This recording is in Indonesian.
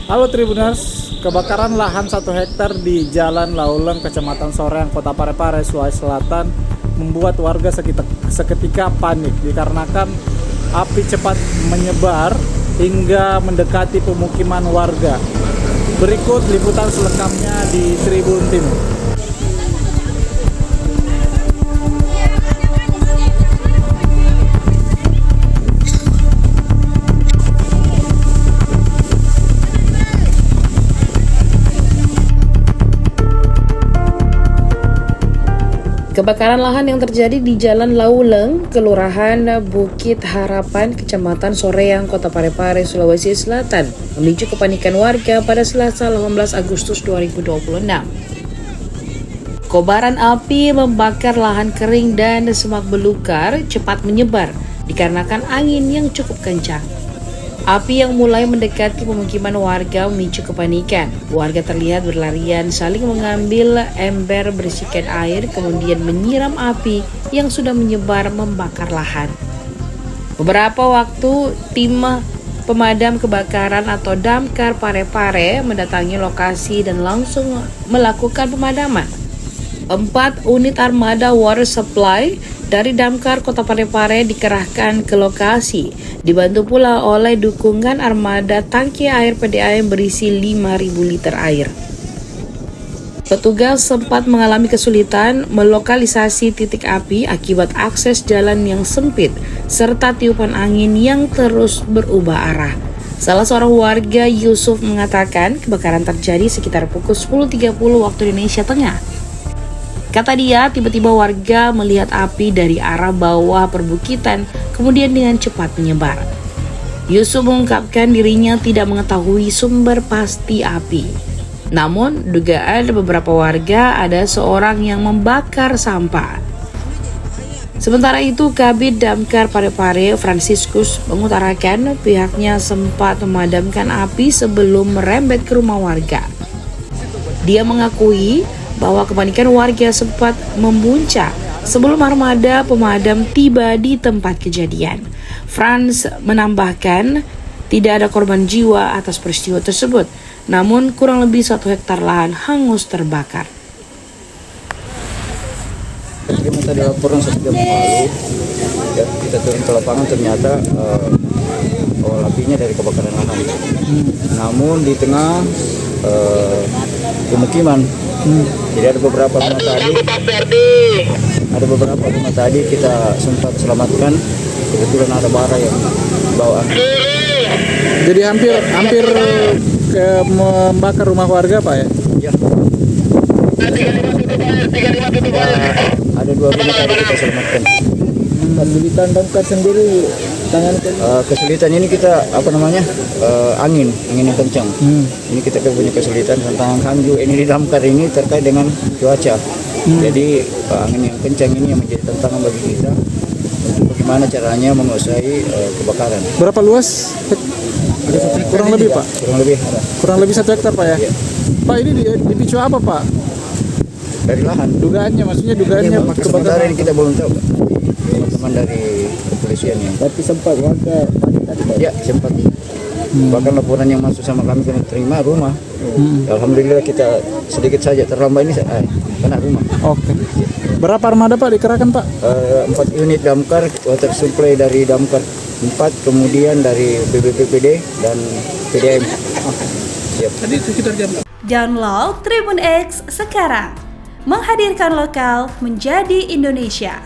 Halo Tribuners, kebakaran lahan 1 hektar di Jalan Lauleng, Kecamatan Soreang, Kota Parepare, Sulawesi Selatan membuat warga seketika panik dikarenakan api cepat menyebar hingga mendekati pemukiman warga. Berikut liputan selengkapnya di Tribun Timur. Kebakaran lahan yang terjadi di Jalan Lauleng, Kelurahan Bukit Harapan, Kecamatan Soreang, Kota Parepare, Sulawesi Selatan, memicu kepanikan warga pada Selasa 18 Agustus 2026. Kobaran api membakar lahan kering dan semak belukar cepat menyebar dikarenakan angin yang cukup kencang. Api yang mulai mendekati pemukiman warga memicu kepanikan. Warga terlihat berlarian saling mengambil ember berisikan air kemudian menyiram api yang sudah menyebar membakar lahan. Beberapa waktu tim pemadam kebakaran atau Damkar Parepare mendatangi lokasi dan langsung melakukan pemadaman. 4 unit armada water supply dari Damkar Kota Parepare dikerahkan ke lokasi, dibantu pula oleh dukungan armada tangki air PDAM berisi 5.000 liter air. Petugas sempat mengalami kesulitan melokalisasi titik api akibat akses jalan yang sempit serta tiupan angin yang terus berubah arah. Salah seorang warga, Yusuf, mengatakan kebakaran terjadi sekitar pukul 10.30 waktu Indonesia Tengah. Kata dia, tiba-tiba warga melihat api dari arah bawah perbukitan, kemudian dengan cepat menyebar. Yusuf mengungkapkan dirinya tidak mengetahui sumber pasti api. Namun, dugaan beberapa warga ada seorang yang membakar sampah. Sementara itu, Kabid Damkar Parepare, Franciscus, mengutarakan pihaknya sempat memadamkan api sebelum merembet ke rumah warga. Dia mengakui bahwa kepanikan warga sempat memuncak sebelum armada pemadam tiba di tempat kejadian. Franz menambahkan tidak ada korban jiwa atas peristiwa tersebut, namun kurang lebih 1 hektar lahan hangus terbakar. Kita dilaporkan 1 jam lalu, ya, kita turun ke lapangan ternyata awal apinya dari kebakaran lahan. Namun di tengah pemukiman. Jadi ada beberapa rumah tadi kita sempat selamatkan, kebetulan ada bara yang bawa angin. Jadi hampir membakar rumah warga, Pak, ya? Ya. Ada 2 rumah tadi kita selamatkan. Kesulitan damkar sendiri kesulitan ini kita angin yang kencang. Ini kita punya kesulitan tentang hanju ini di damkar ini terkait dengan cuaca. Jadi angin yang kencang ini yang menjadi tantangan bagi kita untuk bagaimana caranya menguasai kebakaran. Berapa luas? Kurang lebih, Pak? Kurang lebih 1 hektar, Pak, ya? Ya. Pak, ini dipicu apa, Pak? Dari lahan. Dugaannya Sementara ini kita belum tahu, Pak. Teman-teman dari kepolisian yang. Tapi sempat warga panik tadi, Pak? Ya, sempat. Bahkan laporan yang masuk sama kami kena terima rumah. Alhamdulillah kita sedikit saja terlambat ini kena rumah. Oke. Berapa armada, Pak, dikerahkan, Pak? 4 unit damkar, water supply dari damkar 4, kemudian dari BPPD dan PDAM. Siap. Tadi sekitar jam. Download Tribun X sekarang, menghadirkan lokal menjadi Indonesia.